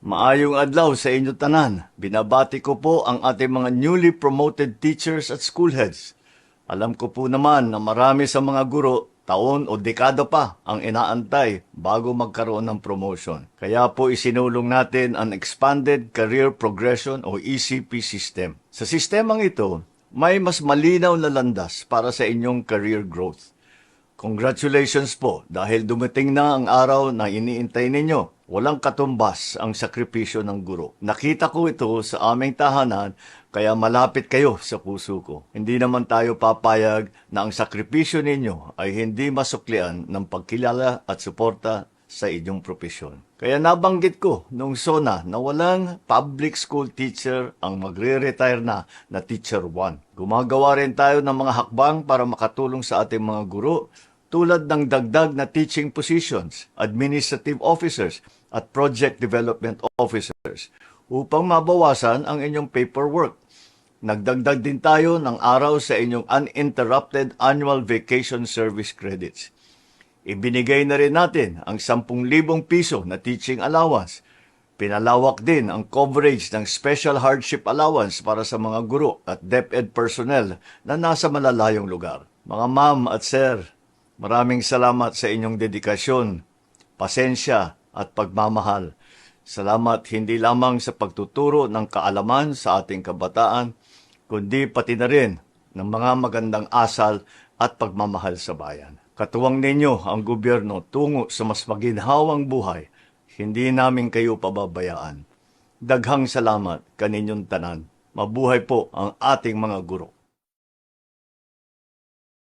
Maayong adlaw sa inyo tanan. Binabati ko po ang ating mga newly promoted teachers at school heads. Alam ko po naman na marami sa mga guro, taon o dekada pa ang inaantay bago magkaroon ng promotion. Kaya po isinulong natin ang Expanded Career Progression o ECP system. Sa sistemang ito, may mas malinaw na landas para sa inyong career growth. Congratulations po dahil dumating na ang araw na iniintay ninyo. Walang katumbas ang sakripisyo ng guro. Nakita ko ito sa aming tahanan kaya malapit kayo sa puso ko. Hindi naman tayo papayag na ang sakripisyo ninyo ay hindi masuklian ng pagkilala at suporta sa inyong propesyon. Kaya nabanggit ko nung SONA na walang public school teacher ang magre-retire na Teacher 1. Gumagawa rin tayo ng mga hakbang para makatulong sa ating mga guro tulad ng dagdag na teaching positions, administrative officers, at project development officers upang mabawasan ang inyong paperwork. Nagdagdag din tayo ng araw sa inyong uninterrupted annual vacation service credits. Ibinigay na rin natin ang 10,000 piso na teaching allowance. Pinalawak din ang coverage ng special hardship allowance para sa mga guro at DepEd personnel na nasa malalayong lugar. Mga ma'am at sir, maraming salamat sa inyong dedikasyon, pasensya at pagmamahal. Salamat hindi lamang sa pagtuturo ng kaalaman sa ating kabataan, kundi pati na rin ng mga magandang asal at pagmamahal sa bayan. Katuwang ninyo ang gobyerno tungo sa mas maginhawang buhay, hindi namin kayo pababayaan. Daghang salamat kaninyong tanan. Mabuhay po ang ating mga guro.